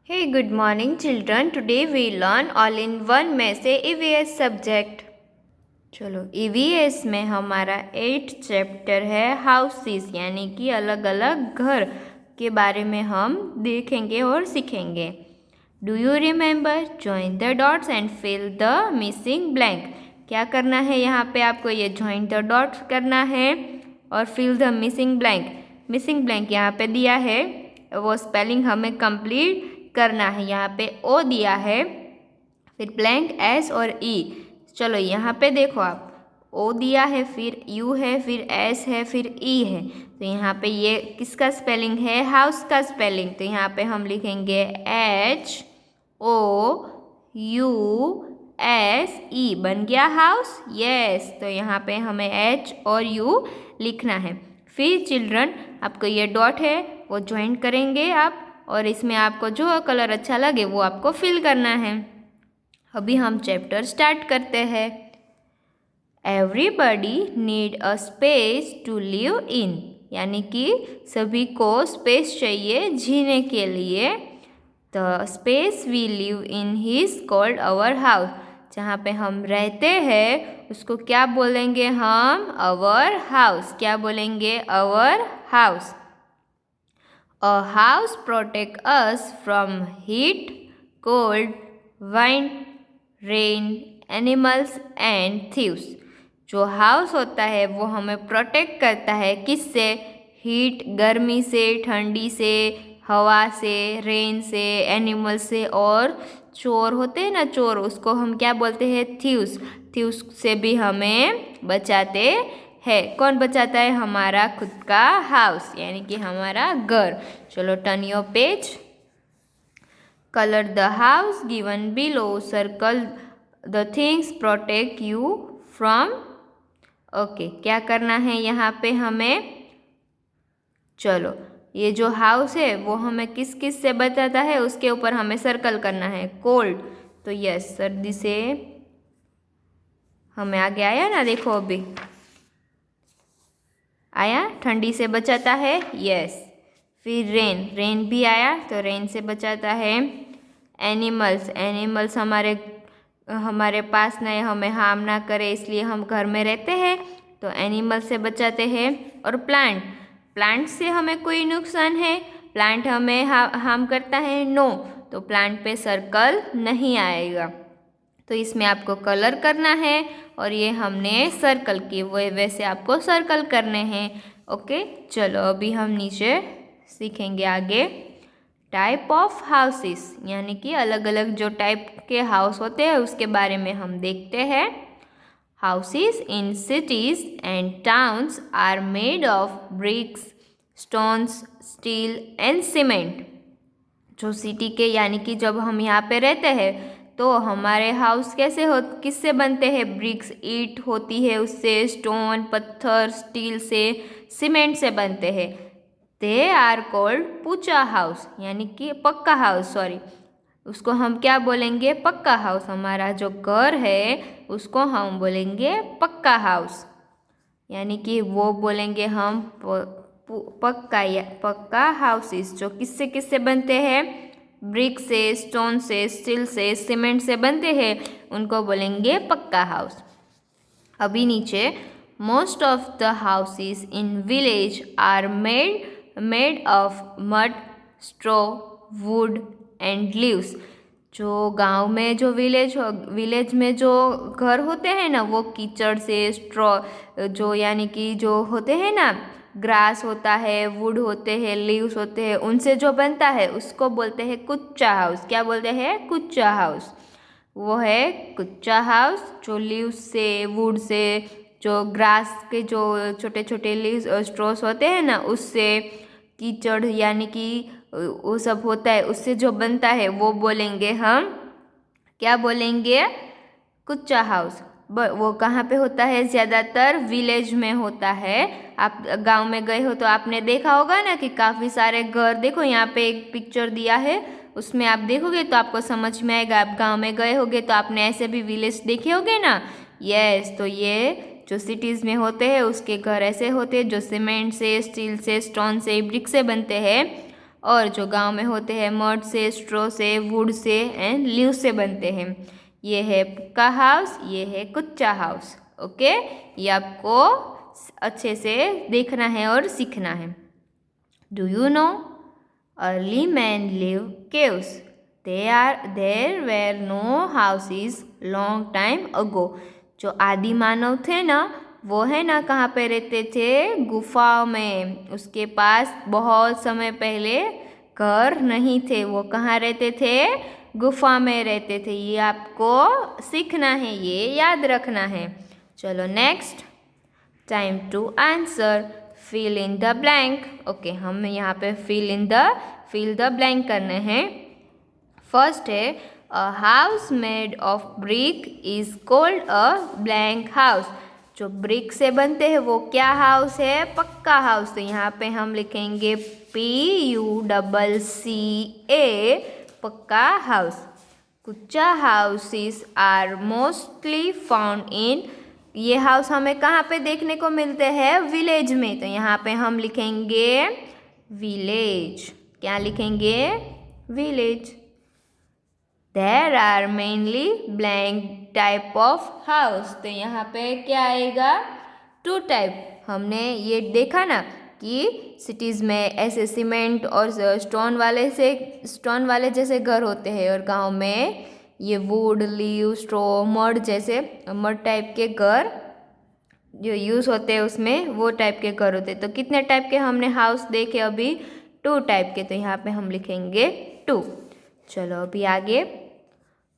Hey, good morning children. Today we learn all in one में से EVS subject. चलो EVS में हमारा 8 चैप्टर है हाउसेस यानी कि अलग अलग घर के बारे में हम देखेंगे और सीखेंगे। Do you remember? Join the dots and fill the missing blank. क्या करना है यहाँ पे आपको? ये जॉइन द डॉट्स करना है और fill the missing blank. Missing blank यहाँ पे दिया है, वो स्पेलिंग हमें कंप्लीट करना है। यहाँ पे ओ दिया है, फिर ब्लैंक एस और ई। चलो यहाँ पे देखो आप, ओ दिया है, फिर यू है, फिर एस है, फिर ई है। तो यहाँ पे ये किसका स्पेलिंग है? हाउस का स्पेलिंग। तो यहाँ पे हम लिखेंगे H O U S E. बन गया हाउस। यस, तो यहाँ पे हमें एच और यू लिखना है। फिर चिल्ड्रन आपको ये डॉट है वो ज्वाइन करेंगे आप, और इसमें आपको जो कलर अच्छा लगे वो आपको फिल करना है। अभी हम चैप्टर स्टार्ट करते हैं। Everybody need a space to live in, यानी कि सभी को स्पेस चाहिए जीने के लिए। The space we live in is called our house. जहाँ पे हम रहते हैं उसको क्या बोलेंगे हम? Our house. क्या बोलेंगे? Our house. A house protects us from heat, cold, wind, rain, animals and thieves. जो हाउस होता है वो हमें प्रोटेक्ट करता है किससे? हीट गर्मी से, ठंडी से, हवा से, रेन से, एनिमल से, और चोर होते हैं ना, चोर, उसको हम क्या बोलते हैं? थीव्स। थीव्स से भी हमें बचाते है। कौन बचाता है? हमारा खुद का हाउस यानी कि हमारा घर। चलो turn your page. Colour the house given below, circle the things protect you from. Okay, क्या करना है यहाँ पे हमें? चलो ये जो हाउस है वो हमें किस किस से बचाता है उसके ऊपर हमें सर्कल करना है। कोल्ड, तो यस, सर्दी से हमें आगे आया ना, देखो अभी आया, ठंडी से बचाता है। यस, फिर रेन, रेन भी आया तो रेन से बचाता है। एनिमल्स, एनिमल्स हमारे हमारे पास नहीं, हमें हार्म ना करे इसलिए हम घर में रहते हैं तो एनिमल से बचाते हैं। और प्लांट, प्लांट से हमें कोई नुकसान है? प्लांट हमें हार्म करता है? नो, तो प्लांट पे सर्कल नहीं आएगा। तो इसमें आपको कलर करना है और ये हमने सर्कल किए, वैसे आपको सर्कल करने हैं। ओके, चलो अभी हम नीचे सीखेंगे आगे। टाइप ऑफ हाउसेस, यानी कि अलग अलग जो टाइप के हाउस होते हैं उसके बारे में हम देखते हैं। Houses in cities and towns are made of bricks, stones, steel and cement. जो सिटी के यानी कि जब हम यहाँ पे रहते हैं तो हमारे हाउस कैसे हो, किससे बनते हैं? ब्रिक्स, ईंट होती है उससे, स्टोन, पत्थर, स्टील से, सीमेंट से बनते हैं। दे आर कॉल्ड पूचा हाउस, यानी कि पक्का हाउस। सॉरी, उसको हम क्या बोलेंगे? पक्का हाउस। हमारा जो घर है उसको हम बोलेंगे पक्का हाउस, यानी कि वो बोलेंगे हम पक्का या पक्का हाउसेस। जो किससे किससे बनते हैं? ब्रिक से, स्टोन से, स्टील से, सीमेंट से बनते हैं, उनको बोलेंगे पक्का हाउस। अभी नीचे, most of the houses in village are made of mud, straw, wood and leaves. जो गांव में जो विलेज में जो घर होते हैं ना वो कीचड़ से, स्ट्रॉ जो यानी कि जो होते हैं ना, ग्रास होता है, वुड होते हैं, लीव्स होते हैं, उनसे जो बनता है उसको बोलते हैं कुच्चा हाउस। क्या बोलते हैं? कुच्चा हाउस। वो है कुच्चा हाउस। जो लीव्स से, वुड से, जो ग्रास के जो छोटे छोटे लीव्स और स्ट्रॉस होते हैं ना उससे, कीचड़ यानी कि वो सब होता है उससे जो बनता है वो बोलेंगे हम, क्या बोलेंगे? कुच्चा हाउस। वो कहाँ पे होता है? ज़्यादातर विलेज में होता है। आप गांव में गए हो तो आपने देखा होगा ना कि काफ़ी सारे घर, देखो यहाँ पे एक पिक्चर दिया है, उसमें आप देखोगे तो आपको समझ में आएगा। आप गांव में गए होगे तो आपने ऐसे भी विलेज देखे होंगे ना। यस, तो ये जो सिटीज़ में होते हैं उसके घर ऐसे होते हैं जो सीमेंट से, स्टील से, स्टोन से, ब्रिक से बनते हैं। और जो गांव में होते हैं मड से, स्ट्रॉ से, वुड से एंड लीव से बनते हैं। ये है पक्का हाउस, ये है कच्चा हाउस। ओके, ये आपको अच्छे से देखना है और सीखना है। Do you know early man live caves? There were no houses long time ago. जो आदि मानव थे ना, वो है ना कहाँ पे रहते थे? गुफाओं में। उसके पास बहुत समय पहले घर नहीं थे, वो कहाँ रहते थे? गुफा में रहते थे। ये आपको सीखना है, ये याद रखना है। चलो next, time to answer, fill in the blank. Okay, हम यहाँ पे फिल द ब्लैंक करने हैं। फर्स्ट है a house made of brick is called a blank house. जो ब्रिक से बनते हैं वो क्या हाउस है? पक्का हाउस। तो यहाँ पे हम लिखेंगे PUCCA, pucca house. Kutcha houses are mostly found in, ये हाउस हमें कहाँ पे देखने को मिलते हैं? विलेज में। तो यहाँ पे हम लिखेंगे विलेज। क्या लिखेंगे? Village. There are mainly blank type of house. तो यहाँ पे क्या आएगा? 2 टाइप। हमने ये देखा ना कि सिटीज़ में ऐसे सीमेंट और स्टोन वाले जैसे घर होते हैं, और गांव में ये वुड, लीव, स्ट्रॉ, मड जैसे मड टाइप के घर जो यूज़ होते हैं उसमें, वो टाइप के घर होते हैं। तो कितने टाइप के हमने हाउस देखे अभी? 2 टाइप के। तो यहाँ पे हम लिखेंगे 2। चलो अभी आगे,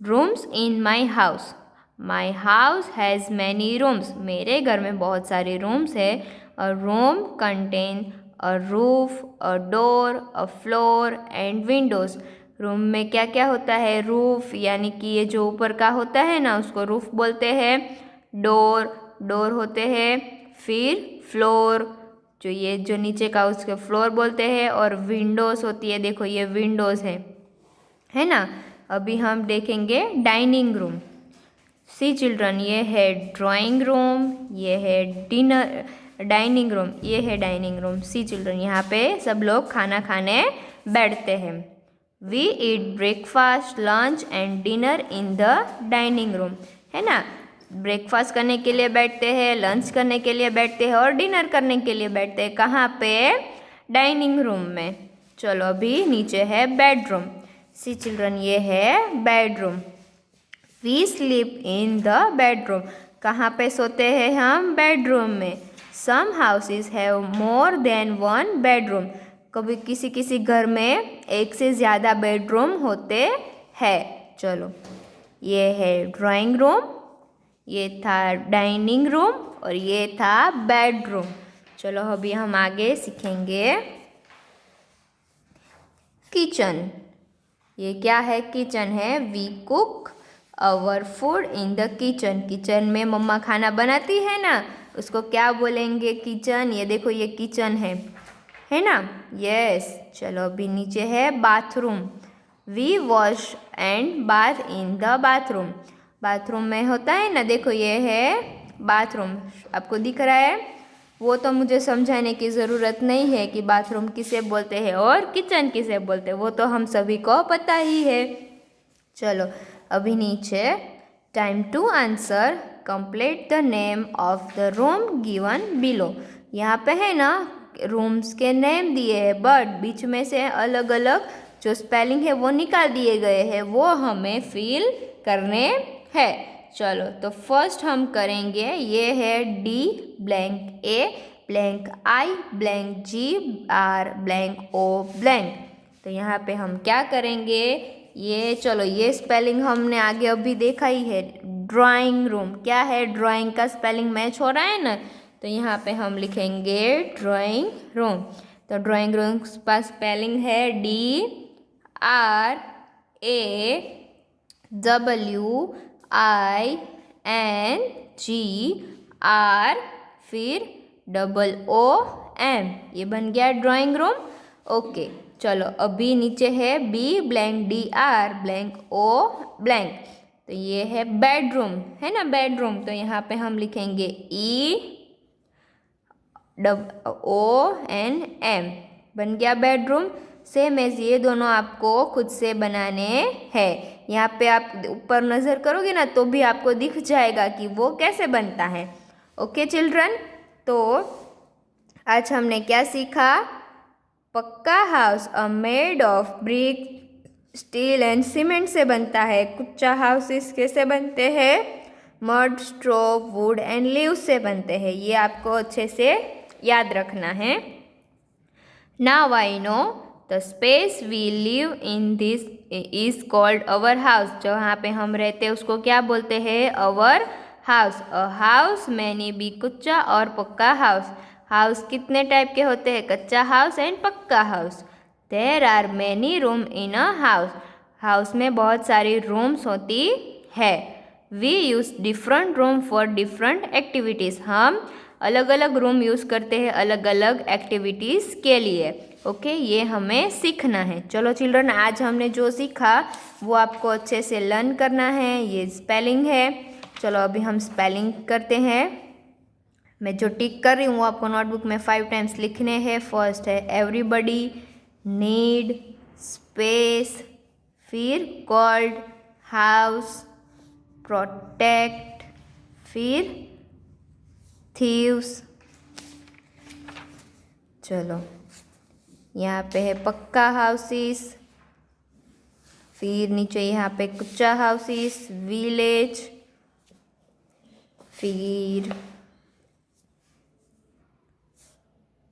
rooms in my house. My house has many rooms. मेरे घर में बहुत सारे रूम्स है। अ room contain a roof, a door, a floor and Windows. Room में क्या क्या होता है? रूफ यानी कि ये जो ऊपर का होता है ना, उसको रूफ बोलते हैं। डोर होते हैं। फिर फ्लोर, जो ये जो नीचे का उसके फ्लोर बोलते हैं। और विंडोज़ होती है, देखो ये विंडोज़ है ना। अभी हम देखेंगे डाइनिंग रूम। सी चिल्ड्रन, ये है ड्राइंग रूम, ये है डाइनिंग रूम, ये है डाइनिंग रूम। सी चिल्ड्रन, यहाँ पे सब लोग खाना खाने बैठते हैं। We eat breakfast, lunch and dinner in the dining room, है ना। ब्रेकफास्ट करने के लिए बैठते हैं, लंच करने के लिए बैठते हैं और डिनर करने के लिए बैठते हैं। कहाँ पे? डाइनिंग रूम में। चलो अभी नीचे है बेडरूम। सी चिल्ड्रन, ये है bedroom. We sleep in the bedroom. कहाँ पे सोते हैं हम? बेडरूम में। Some houses have more than 1 bedroom. कभी किसी किसी घर में एक से ज़्यादा बेडरूम होते हैं। चलो, ये है ड्राइंग रूम, ये था डाइनिंग रूम और ये था बेडरूम। चलो अभी हम आगे सीखेंगे किचन। ये क्या है? किचन है। We cook our food in the kitchen. Kitchen में मम्मा खाना बनाती है ना, उसको क्या बोलेंगे? किचन। ये देखो ये किचन है ना। यस। चलो अभी नीचे है bathroom. We wash and bath in the bathroom. Bathroom में होता है ना, देखो ये है बाथरूम, आपको दिख रहा है। वो तो मुझे समझाने की ज़रूरत नहीं है कि बाथरूम किसे बोलते हैं और किचन किसे बोलते हैं, वो तो हम सभी को पता ही है। चलो अभी नीचे, time to answer, complete the name of the room given below. यहाँ पे है ना रूम्स के नेम दिए हैं, बट बीच में से अलग अलग जो स्पेलिंग है वो निकाल दिए गए हैं, वो हमें फिल करने हैं। चलो तो फर्स्ट हम करेंगे, ये है D blank A blank I blank G R blank O blank. तो यहाँ पे हम क्या करेंगे? ये चलो ये स्पेलिंग हमने आगे अभी देखा ही है। ड्राइंग रूम क्या है? ड्राइंग का स्पेलिंग मैच हो रहा है ना, तो यहाँ पे हम लिखेंगे ड्राइंग रूम। तो ड्राइंग रूम का स्पेलिंग है DRAWINGR, फिर OOM। ये बन गया ड्राइंग रूम। ओके, चलो अभी नीचे है B blank DR blank O blank. तो ये है बेडरूम, है ना बेडरूम। तो यहाँ पे हम लिखेंगे EOOM, बन गया बेडरूम। सेम एज ये दोनों आपको खुद से बनाने हैं। यहाँ पे आप ऊपर नज़र करोगे ना तो भी आपको दिख जाएगा कि वो कैसे बनता है। ओके चिल्ड्रन, तो आज हमने क्या सीखा? पक्का house made of brick, steel and cement से बनता है। कच्चा हाउसेस कैसे बनते हैं? Mud, straw, wood and leaves से बनते हैं। ये आपको अच्छे से याद रखना है। Now I know the space we live in this is called our house. जहाँ पे हम रहते हैं उसको क्या बोलते हैं? Our house. A house many be kutcha और पक्का हाउस। हाउस कितने टाइप के होते हैं? Kutcha house and pucca house. There are many room in a house. House में बहुत सारी रूम्स होती है। We use different room for different activities. हम अलग अलग रूम यूज़ करते हैं अलग अलग एक्टिविटीज़ के लिए। ओके, ये हमें सीखना है। चलो चिल्ड्रन, आज हमने जो सीखा वो आपको अच्छे से लर्न करना है। ये स्पेलिंग है। चलो अभी हम स्पेलिंग करते हैं। मैं जो टिक कर रही हूँ वो आपको नोटबुक में 5 टाइम्स लिखने हैं। फर्स्ट है एवरीबडी, नीड, स्पेस, फिर कॉल्ड, हाउस, प्रोटेक्ट, फिर थीव्स। चलो यहाँ पे है पक्का हाउसेस, फिर नीचे यहाँ पे कच्चा हाउसेस, विलेज, फिर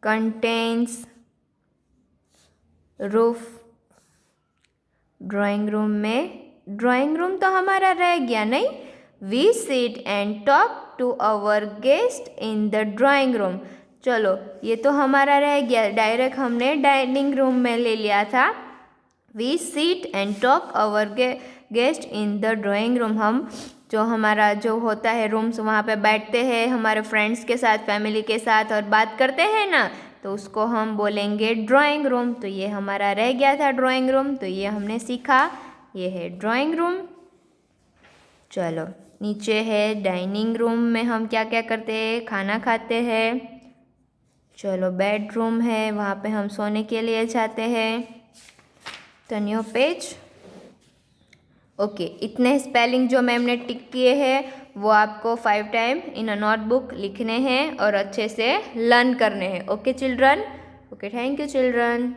कंटेन्स, रूफ। ड्राइंग रूम में, ड्राइंग रूम तो हमारा रह गया नहीं। We sit and talk to our guest in the drawing room. चलो ये तो हमारा रह गया, डायरेक्ट हमने डाइनिंग रूम में ले लिया था। We seat and talk our guest in the drawing room. हम जो हमारा जो होता है रूम्स, वहाँ पे बैठते हैं हमारे फ्रेंड्स के साथ, फैमिली के साथ और बात करते हैं ना, तो उसको हम बोलेंगे ड्राइंग रूम। तो ये हमारा रह गया था ड्राइंग रूम, तो ये हमने सीखा। ये है ड्राइंग रूम। चलो नीचे है डाइनिंग रूम में हम क्या क्या करते हैं? खाना खाते हैं। चलो बेडरूम है, वहाँ पे हम सोने के लिए जाते हैं। Turn your page. ओके, इतने स्पेलिंग जो मैम ने टिक किए हैं वो आपको 5 टाइम इन अ नोटबुक लिखने हैं और अच्छे से लर्न करने हैं। Okay children? Okay, thank you children.